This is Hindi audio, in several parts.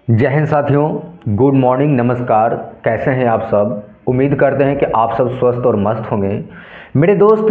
जय हिंद साथियों, गुड मॉर्निंग, नमस्कार। कैसे हैं आप सब? उम्मीद करते हैं कि आप सब स्वस्थ और मस्त होंगे। मेरे दोस्त,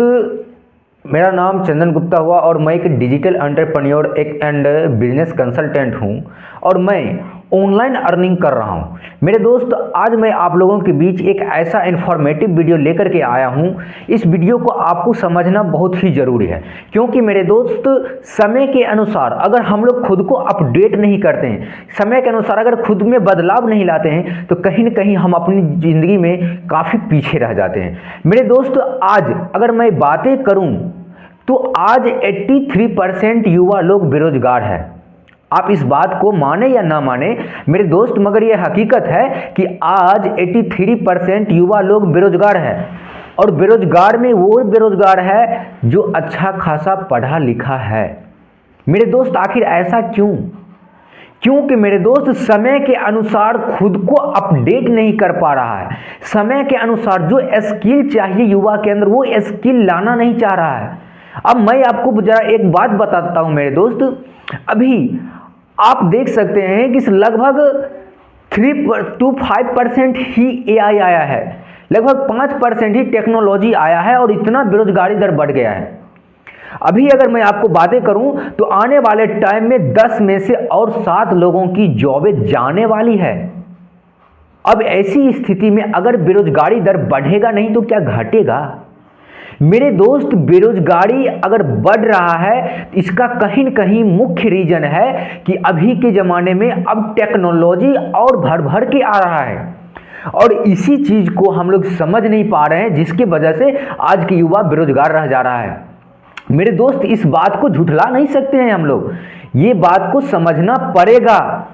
मेरा नाम चंदन गुप्ता हुआ और मैं एक digital entrepreneur and business consultant हूं और मैं ऑनलाइन अर्निंग कर रहा हूं। मेरे दोस्त, आज मैं आप लोगों के बीच एक ऐसा इन्फॉर्मेटिव वीडियो लेकर के आया हूं। इस वीडियो को आपको समझना बहुत ही ज़रूरी है, क्योंकि मेरे दोस्त, समय के अनुसार अगर हम लोग खुद को अपडेट नहीं करते हैं, समय के अनुसार अगर खुद में बदलाव नहीं लाते हैं, तो कहीं ना कहीं हम अपनी ज़िंदगी में काफ़ी पीछे रह जाते हैं। मेरे दोस्त, आज अगर मैं बातें करूं तो आज 83% युवा लोग बेरोजगार हैं। आप इस बात को माने या ना माने मेरे दोस्त, मगर यह हकीकत है कि आज 83% युवा लोग बेरोजगार हैं। और बेरोजगार में वो बेरोजगार है जो अच्छा खासा पढ़ा लिखा है। मेरे दोस्त, आखिर ऐसा क्यों? क्योंकि मेरे दोस्त, समय के अनुसार खुद को अपडेट नहीं कर पा रहा है। समय के अनुसार जो स्किल चाहिए युवा के अंदर, वो स्किल लाना नहीं चाह रहा है। अब मैं आपको जरा एक बात बताता हूं मेरे दोस्त। अभी आप देख सकते हैं कि लगभग 3 to 5% ही एआई आया है, लगभग 5% ही टेक्नोलॉजी आया है और इतना बेरोजगारी दर बढ़ गया है। अभी अगर मैं आपको बातें करूं तो आने वाले टाइम में 10 में से और 7 लोगों की जॉबें जाने वाली है। अब ऐसी स्थिति में अगर बेरोजगारी दर बढ़ेगा नहीं तो क्या घटेगा? मेरे दोस्त, बेरोजगारी अगर बढ़ रहा है, इसका कहीं न कहीं मुख्य रीजन है कि अभी के ज़माने में अब टेक्नोलॉजी और भर भर के आ रहा है और इसी चीज़ को हम लोग समझ नहीं पा रहे हैं, जिसकी वजह से आज के युवा बेरोजगार रह जा रहा है। मेरे दोस्त, इस बात को झुठला नहीं सकते हैं हम लोग, ये बात को समझना पड़ेगा।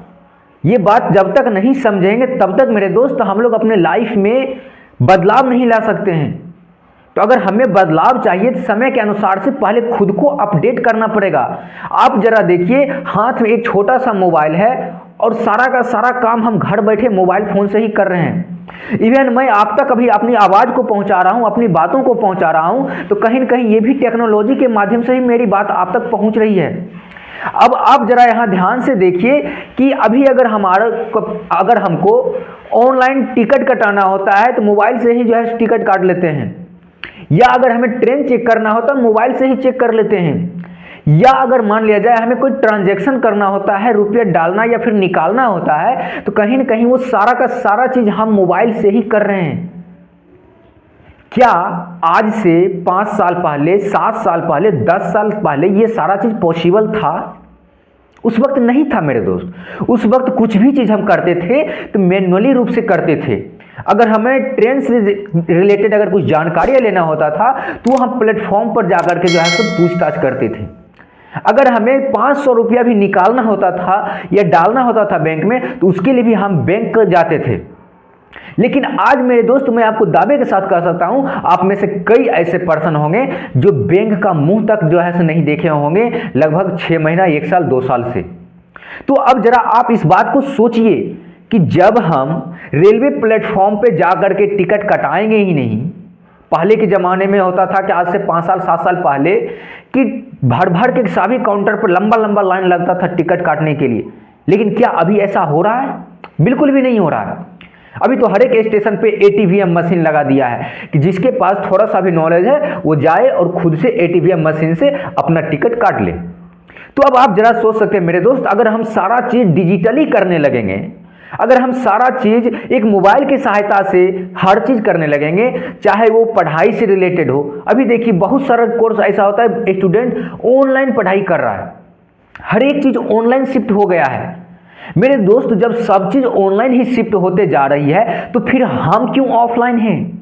ये बात जब तक नहीं समझेंगे तब तक मेरे दोस्त हम लोग अपने लाइफ में बदलाव नहीं ला सकते हैं। तो अगर हमें बदलाव चाहिए तो समय के अनुसार से पहले खुद को अपडेट करना पड़ेगा। आप जरा देखिए, हाथ में एक छोटा सा मोबाइल है और सारा का सारा काम हम घर बैठे मोबाइल फ़ोन से ही कर रहे हैं। इवन मैं आप तक अभी अपनी आवाज़ को पहुंचा रहा हूं, अपनी बातों को पहुंचा रहा हूं, तो कहीं न कहीं ये भी टेक्नोलॉजी के माध्यम से ही मेरी बात आप तक पहुंच रही है। अब आप जरा यहाँ ध्यान से देखिए कि अभी अगर हमको ऑनलाइन टिकट कटाना होता है तो मोबाइल से ही जो है टिकट काट लेते हैं, या अगर हमें ट्रेन चेक करना होता है मोबाइल से ही चेक कर लेते हैं, या अगर मान लिया जाए हमें कोई ट्रांजैक्शन करना होता है, रुपया डालना या फिर निकालना होता है, तो कहीं ना कहीं वो सारा का सारा चीज हम मोबाइल से ही कर रहे हैं। क्या आज से 5 साल पहले, 7 साल पहले, 10 साल पहले ये सारा चीज पॉसिबल था? उस वक्त नहीं था मेरे दोस्त। उस वक्त कुछ भी चीज हम करते थे तो मैन्युअली रूप से करते थे। अगर हमें ट्रेन से रिलेटेड अगर कुछ जानकारियां लेना होता था तो हम प्लेटफॉर्म पर जाकर के जो है सब पूछताछ करते थे। अगर हमें 500 रुपया भी निकालना होता था या डालना होता था बैंक में, तो उसके लिए भी हम बैंक जाते थे। लेकिन आज मेरे दोस्त, मैं आपको दावे के साथ कह सकता हूं, आप में से कई ऐसे पर्सन होंगे जो बैंक का मुंह तक जो है नहीं देखे होंगे, लगभग 6 महीना, 1 साल, 2 साल से। तो अब जरा आप इस बात को सोचिए कि जब हम रेलवे प्लेटफॉर्म पे जाकर के टिकट कटाएंगे ही नहीं, पहले के ज़माने में होता था कि आज से 5 साल, 7 साल पहले, कि भर भर के सभी काउंटर पर लंबा लंबा लाइन लगता था टिकट काटने के लिए। लेकिन क्या अभी ऐसा हो रहा है? बिल्कुल भी नहीं हो रहा है। अभी तो हर एक स्टेशन पे एटीवीएम मशीन लगा दिया है कि जिसके पास थोड़ा सा भी नॉलेज है वो जाए और खुद से एटीवीएम मशीन से अपना टिकट काट ले। तो अब आप जरा सोच सकते हैं मेरे दोस्त, अगर हम सारा चीज़ डिजिटली करने लगेंगे, अगर हम सारा चीज़ एक मोबाइल की सहायता से हर चीज़ करने लगेंगे, चाहे वो पढ़ाई से रिलेटेड हो। अभी देखिए, बहुत सारा कोर्स ऐसा होता है, स्टूडेंट ऑनलाइन पढ़ाई कर रहा है, हर एक चीज़ ऑनलाइन शिफ्ट हो गया है। मेरे दोस्त, जब सब चीज़ ऑनलाइन ही शिफ्ट होते जा रही है तो फिर हम क्यों ऑफलाइन हैं?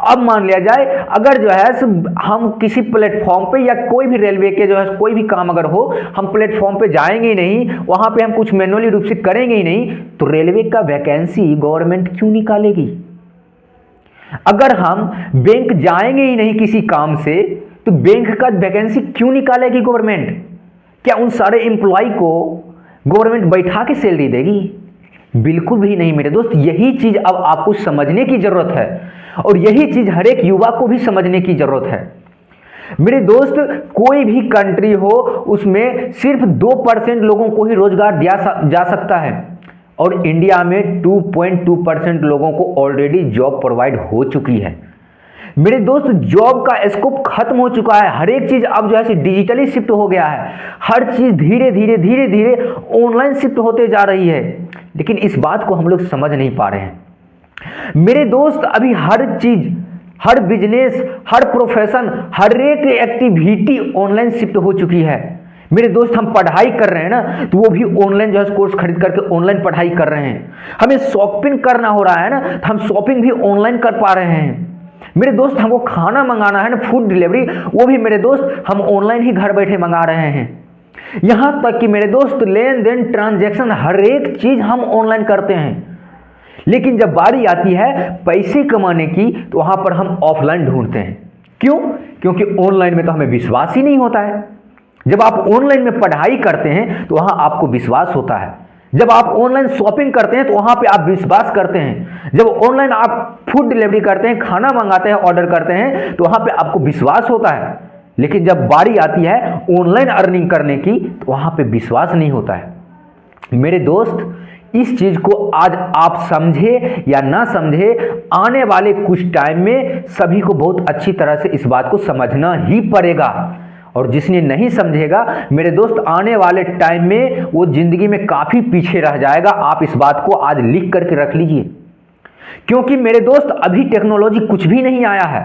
अब मान लिया जाए, अगर जो है हम किसी प्लेटफॉर्म पे या कोई भी रेलवे के जो है कोई भी काम अगर हो, हम प्लेटफॉर्म पे जाएंगे ही नहीं, वहां पे हम कुछ मैन्युअली रूप से करेंगे ही नहीं, तो रेलवे का वैकेंसी गवर्नमेंट क्यों निकालेगी? अगर हम बैंक जाएंगे ही नहीं किसी काम से, तो बैंक का वैकेंसी क्यों निकालेगी गवर्नमेंट? क्या उन सारे एम्प्लॉय को गवर्नमेंट बैठा के सैलरी देगी? बिल्कुल भी नहीं मेरे दोस्त। यही चीज अब आपको समझने की जरूरत है और यही चीज हर एक युवा को भी समझने की जरूरत है। मेरे दोस्त, कोई भी कंट्री हो उसमें सिर्फ 2% लोगों को ही रोजगार दिया जा सकता है, और इंडिया में 2.2% लोगों को ऑलरेडी जॉब प्रोवाइड हो चुकी है। मेरे दोस्त, जॉब का स्कोप खत्म हो चुका है। हर एक चीज अब जो है डिजिटली शिफ्ट हो गया है। हर चीज धीरे धीरे धीरे धीरे ऑनलाइन शिफ्ट होते जा रही है, लेकिन इस बात को हम लोग समझ नहीं पा रहे हैं। मेरे दोस्त, अभी हर चीज, हर बिजनेस, हर प्रोफेशन, हर एक एक्टिविटी ऑनलाइन शिफ्ट हो चुकी है। मेरे दोस्त, हम पढ़ाई कर रहे हैं ना, तो वो भी ऑनलाइन जो है कोर्स खरीद करके ऑनलाइन पढ़ाई कर रहे हैं। हमें शॉपिंग करना हो रहा है ना, तो हम शॉपिंग भी ऑनलाइन कर पा रहे हैं। मेरे दोस्त, हमको खाना मंगाना है ना, फूड डिलीवरी, वो भी मेरे दोस्त हम ऑनलाइन ही घर बैठे मंगा रहे हैं। यहां तक कि मेरे दोस्त, लेन देन, ट्रांजैक्शन, हर एक चीज हम ऑनलाइन करते हैं। लेकिन जब बारी आती है पैसे कमाने की, तो वहां पर हम ऑफलाइन ढूंढते हैं। क्यों? क्योंकि ऑनलाइन में तो हमें विश्वास ही नहीं होता है। जब आप ऑनलाइन में पढ़ाई करते हैं तो वहां आपको विश्वास होता है। जब आप ऑनलाइन शॉपिंग करते हैं तो वहां पे आप विश्वास करते हैं। जब ऑनलाइन आप फूड डिलीवरी करते हैं, खाना मंगाते हैं, ऑर्डर करते हैं, तो वहां पे आपको विश्वास होता है। लेकिन जब बारी आती है ऑनलाइन अर्निंग करने की, तो वहां पे विश्वास नहीं होता है। मेरे दोस्त, इस चीज को आज आप समझे या ना समझे, आने वाले कुछ टाइम में सभी को बहुत अच्छी तरह से इस बात को समझना ही पड़ेगा। और जिसने नहीं समझेगा मेरे दोस्त, आने वाले टाइम में वो जिंदगी में काफी पीछे रह जाएगा। आप इस बात को आज लिख करके रख लीजिए, क्योंकि मेरे दोस्त अभी टेक्नोलॉजी कुछ भी नहीं आया है,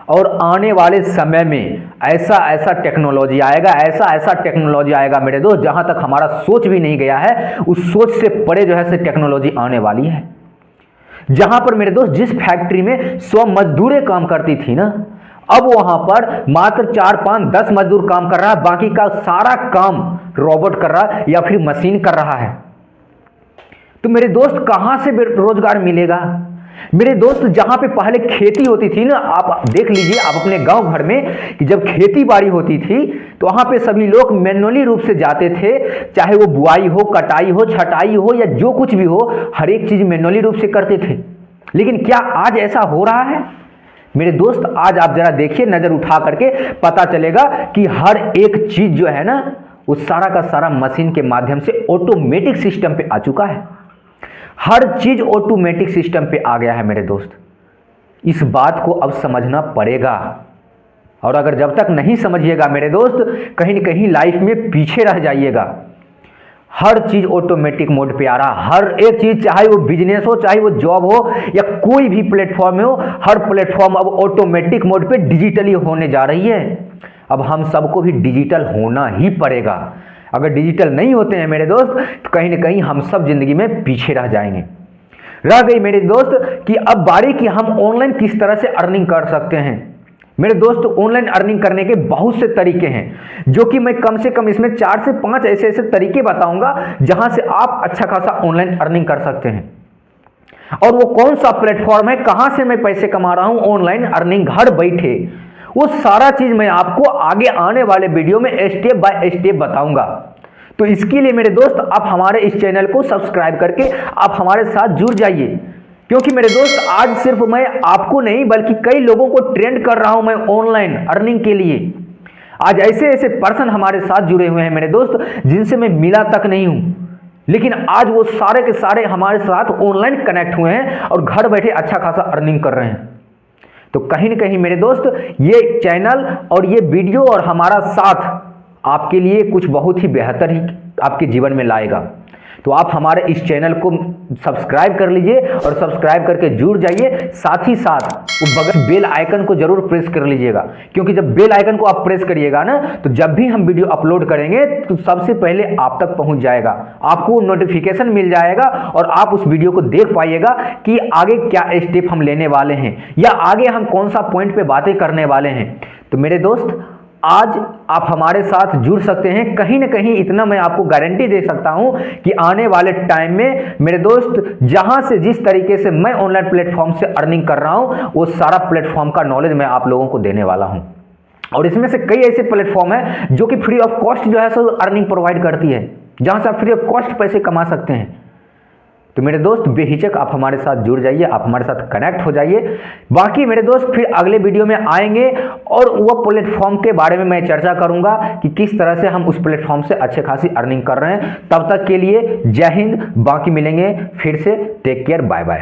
और आने वाले समय में ऐसा ऐसा टेक्नोलॉजी आएगा, ऐसा ऐसा टेक्नोलॉजी आएगा मेरे दोस्त, जहां तक हमारा सोच भी नहीं गया है, उस सोच से परे जो है से टेक्नोलॉजी आने वाली है। जहां पर मेरे दोस्त जिस फैक्ट्री में 100 मजदूरें काम करती थी ना, अब वहां पर मात्र 4, 5, 10 मजदूर काम कर रहा है, बाकी का सारा काम रोबोट कर रहा है या फिर मशीन कर रहा है। तो मेरे दोस्त, कहां से रोजगार मिलेगा? मेरे दोस्त, जहां पे पहले खेती होती थी ना, आप देख लीजिए, आप अपने गांव भर में कि जब खेती बाड़ी होती थी तो वहां पे सभी लोग मैन्युअली रूप से जाते थे, चाहे वो बुआई हो, कटाई हो, छटाई हो, या जो कुछ भी हो, हर एक चीज मैन्युअली रूप से करते थे। लेकिन क्या आज ऐसा हो रहा है? मेरे दोस्त, आज आप जरा देखिए, नजर उठा करके पता चलेगा कि हर एक चीज जो है ना, वो सारा का सारा मशीन के माध्यम से ऑटोमेटिक सिस्टम पे आ चुका है। हर चीज ऑटोमेटिक सिस्टम पे आ गया है मेरे दोस्त। इस बात को अब समझना पड़ेगा, और अगर जब तक नहीं समझिएगा मेरे दोस्त, कहीं न कहीं लाइफ में पीछे रह जाइएगा। हर चीज ऑटोमेटिक मोड पे आ रहा, हर एक चीज, चाहे वो बिजनेस हो, चाहे वो जॉब हो, या कोई भी प्लेटफॉर्म हो, हर प्लेटफॉर्म अब ऑटोमेटिक मोड पे डिजिटली होने जा रही है। अब हम सबको भी डिजिटल होना ही पड़ेगा। अगर डिजिटल नहीं होते हैं मेरे दोस्त, तो कहीं ना कहीं हम सब जिंदगी में पीछे रह जाएंगे। रह गई मेरे दोस्त कि अब बारी कि हम ऑनलाइन किस तरह से अर्निंग कर सकते हैं। मेरे दोस्त, ऑनलाइन अर्निंग करने के बहुत से तरीके हैं, जो कि मैं कम से कम इसमें 4 से 5 ऐसे ऐसे तरीके बताऊंगा जहां से आप अच्छा खासा ऑनलाइन अर्निंग कर सकते हैं। और वो कौन सा प्लेटफॉर्म है, कहां से मैं पैसे कमा रहा हूं ऑनलाइन अर्निंग घर बैठे, वो सारा चीज मैं आपको आगे आने वाले वीडियो में स्टेप बाय स्टेप बताऊंगा। तो इसके लिए मेरे दोस्त, आप हमारे इस चैनल को सब्सक्राइब करके आप हमारे साथ जुड़ जाइए, क्योंकि मेरे दोस्त आज सिर्फ मैं आपको नहीं बल्कि कई लोगों को ट्रेंड कर रहा हूं मैं ऑनलाइन अर्निंग के लिए। आज ऐसे ऐसे पर्सन हमारे साथ जुड़े हुए हैं मेरे दोस्त, जिनसे मैं मिला तक नहीं हूं, लेकिन आज वो सारे के सारे हमारे साथ ऑनलाइन कनेक्ट हुए हैं और घर बैठे अच्छा खासा अर्निंग कर रहे हैं। तो कहीं ना कहीं मेरे दोस्त, ये चैनल और ये वीडियो और हमारा साथ आपके लिए कुछ बहुत ही बेहतर ही आपके जीवन में लाएगा। तो आप हमारे इस चैनल को सब्सक्राइब कर लीजिए और सब्सक्राइब करके जुड़ जाइए। साथ ही साथ वो बगल बेल आइकन को जरूर प्रेस कर लीजिएगा, क्योंकि जब बेल आइकन को आप प्रेस करिएगा ना, तो जब भी हम वीडियो अपलोड करेंगे तो सबसे पहले आप तक पहुंच जाएगा, आपको नोटिफिकेशन मिल जाएगा और आप उस वीडियो को देख पाइएगा कि आगे क्या स्टेप हम लेने वाले हैं या आगे हम कौन सा पॉइंट पे बातें करने वाले हैं। तो मेरे दोस्त, आज आप हमारे साथ जुड़ सकते हैं। कहीं ना कहीं इतना मैं आपको गारंटी दे सकता हूं कि आने वाले टाइम में मेरे दोस्त, जहां से जिस तरीके से मैं ऑनलाइन प्लेटफॉर्म से अर्निंग कर रहा हूं, वो सारा प्लेटफॉर्म का नॉलेज मैं आप लोगों को देने वाला हूं। और इसमें से कई ऐसे प्लेटफॉर्म है जो कि फ्री ऑफ कॉस्ट जो है सो अर्निंग प्रोवाइड करती है, जहां से आप फ्री ऑफ कॉस्ट पैसे कमा सकते हैं। तो मेरे दोस्त बेहिचक आप हमारे साथ जुड़ जाइए, आप हमारे साथ कनेक्ट हो जाइए। बाकी मेरे दोस्त फिर अगले वीडियो में आएंगे और वो प्लेटफॉर्म के बारे में मैं चर्चा करूंगा कि किस तरह से हम उस प्लेटफॉर्म से अच्छे खासी अर्निंग कर रहे हैं। तब तक के लिए जय हिंद, बाकी मिलेंगे फिर से, टेक केयर, बाय बाय।